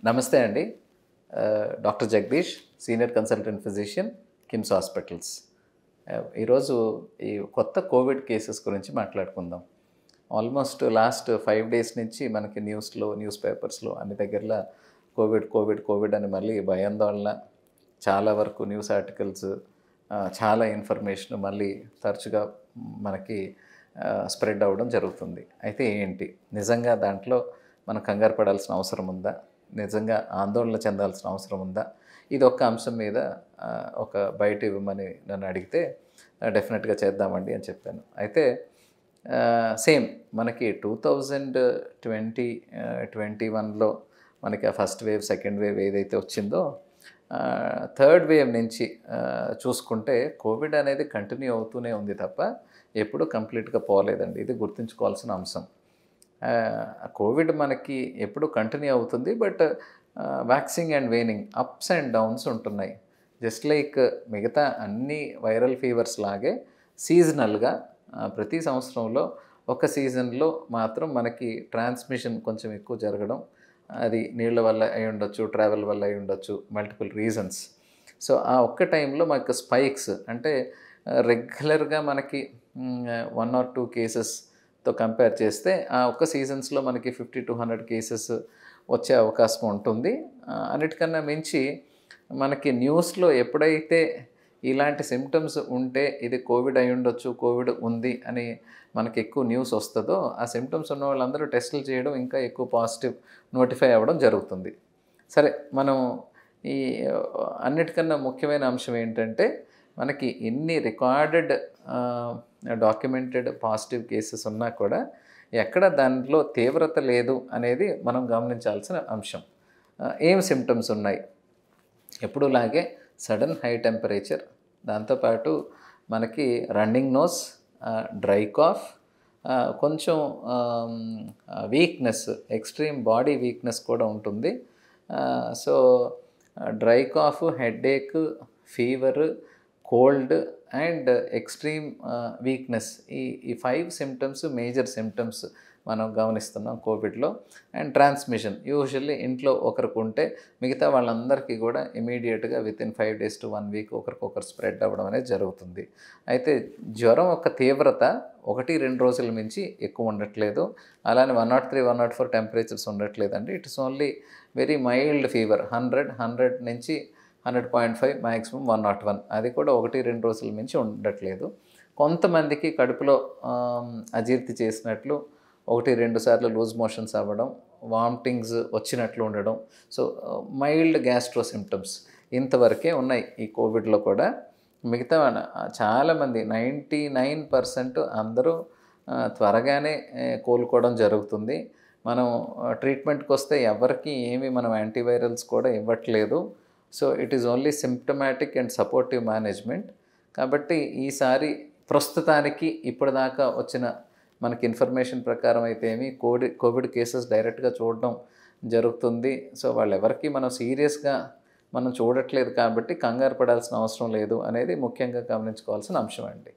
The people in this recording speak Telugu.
నమస్తే అండి. Doctor Jagadish, senior consultant physician, KIMS hospitals. ఈరోజు ఈ కొత్త కోవిడ్ కేసెస్ గురించి మాట్లాడుకుందాం. ఆల్మోస్ట్ లాస్ట్ 5 డేస్ నుంచి మనకి న్యూస్‌లో, న్యూస్ పేపర్స్‌లో అన్ని దగ్గరలా కోవిడ్ అని మళ్ళీ భయాందోళన, చాలా వరకు న్యూస్ ఆర్టికల్స్, చాలా ఇన్ఫర్మేషన్ మళ్ళీ తరచుగా మనకి స్ప్రెడ్ అవ్వడం జరుగుతుంది. అయితే ఏంటి? నిజంగా దాంట్లో మనం కంగారు పడాల్సిన అవసరం ఉందా? నిజంగా ఆందోళన చెందాల్సిన అవసరం ఉందా? ఇది ఒక్క అంశం మీద ఒక బయట ఇవ్వమని నన్ను అడిగితే డెఫినెట్‌గా చేద్దామండి అని చెప్పాను. అయితే సేమ్ మనకి 2021లో మనకి ఆ ఫస్ట్ వేవ్, సెకండ్ వేవ్ ఏదైతే వచ్చిందో థర్డ్ వేవ్ నుంచి చూసుకుంటే కోవిడ్ అనేది కంటిన్యూ అవుతూనే ఉంది తప్ప ఎప్పుడూ కంప్లీట్‌గా పోలేదండి. ఇది గుర్తుంచుకోవాల్సిన అంశం. కోవిడ్ మనకి ఎప్పుడు కంటిన్యూ అవుతుంది. But waxing and waning, ups and downs ఉంటున్నాయి. జస్ట్ లైక్ మిగతా అన్ని వైరల్ ఫీవర్స్ లాగే సీజనల్గా ప్రతి సంవత్సరంలో ఒక సీజన్లో మాత్రం మనకి ట్రాన్స్మిషన్ కొంచెం ఎక్కువ జరగడం, అది నీళ్ళ వల్ల అయి ఉండొచ్చు, ట్రావెల్ వల్ల అయి ఉండొచ్చు, మల్టిపుల్ రీజన్స్. సో ఆ ఒక్క టైంలో మాకు స్పైక్స్ అంటే రెగ్యులర్గా మనకి 1 or 2 కేసెస్తో కంపేర్ చేస్తే ఆ ఒక్క సీజన్స్లో మనకి 50-100 కేసెస్ వచ్చే అవకాశం ఉంటుంది. అన్నిటికన్నా మించి మనకి న్యూస్లో ఎప్పుడైతే ఇలాంటి సిమ్టమ్స్ ఉంటే ఇది కోవిడ్ అయి ఉండొచ్చు, కోవిడ్ ఉంది అని మనకి ఎక్కువ న్యూస్ వస్తుందో ఆ సిమ్టమ్స్ ఉన్న వాళ్ళందరూ టెస్టులు చేయడం, ఇంకా ఎక్కువ పాజిటివ్ నోటిఫై అవ్వడం జరుగుతుంది. సరే, మనం ఈ అన్నిటికన్నా ముఖ్యమైన అంశం ఏంటంటే మనకి ఎన్ని రికార్డెడ్ డాక్యుమెంటెడ్ పాజిటివ్ కేసెస్ ఉన్నా కూడా ఎక్కడ దాంట్లో తీవ్రత లేదు అనేది మనం గమనించాల్సిన అంశం. ఏం సిమ్టమ్స్ ఉన్నాయి? ఎప్పుడులాగే సడన్ హై టెంపరేచర్, దాంతోపాటు మనకి రన్నింగ్ నోస్, డ్రై కాఫ్, కొంచెం వీక్నెస్, ఎక్స్ట్రీమ్ బాడీ వీక్నెస్ కూడా ఉంటుంది. So dry cough, headache, fever, cold and extreme weakness, ఈ 5 సిమ్టమ్స్ మేజర్ సిమ్టమ్స్ మనం గమనిస్తున్నాం కోవిడ్లో. అండ్ ట్రాన్స్మిషన్ యూజువల్లీ ఇంట్లో ఒకరికి ఉంటే మిగతా వాళ్ళందరికీ కూడా ఇమీడియట్గా వితిన్ 5 days to 1 week ఒకరికొకరు స్ప్రెడ్ అవ్వడం అనేది జరుగుతుంది. అయితే జ్వరం యొక్క తీవ్రత 1-2 రోజుల మించి ఎక్కువ ఉండట్లేదు. అలానే 103, 104 టెంపరేచర్స్ ఉండట్లేదండి. It is only very mild fever, 100 నుంచి 100.5, మ్యాక్సిమం 101. అది కూడా 1-2 రోజుల మించి ఉండట్లేదు. కొంతమందికి కడుపులో అజీర్తి చేసినట్లు 1-2 సార్లు లూజ్ మోషన్స్ అవ్వడం, వామిటింగ్స్ వచ్చినట్లు ఉండడం, సో మైల్డ్ గ్యాస్ట్రో సిమ్టమ్స్ ఇంతవరకే ఉన్నాయి ఈ కోవిడ్లో కూడా. మిగతా చాలామంది 99% అందరూ త్వరగానే కోలుకోవడం జరుగుతుంది. మనం ట్రీట్మెంట్కి వస్తే ఎవరికి ఏమి మనం యాంటీవైరల్స్ కూడా ఇవ్వట్లేదు. So it is only symptomatic and supportive management. కాబట్టి ఈసారి ప్రస్తుతానికి ఇప్పటిదాకా వచ్చిన మనకి ఇన్ఫర్మేషన్ ప్రకారం అయితే కోవిడ్ కేసెస్ డైరెక్ట్గా చూడడం జరుగుతుంది. సో వాళ్ళెవరికి మనం సీరియస్గా మనం చూడట్లేదు కాబట్టి కంగారు పడాల్సిన అవసరం లేదు అనేది ముఖ్యంగా గమనించుకోవాల్సిన అంశం అండి.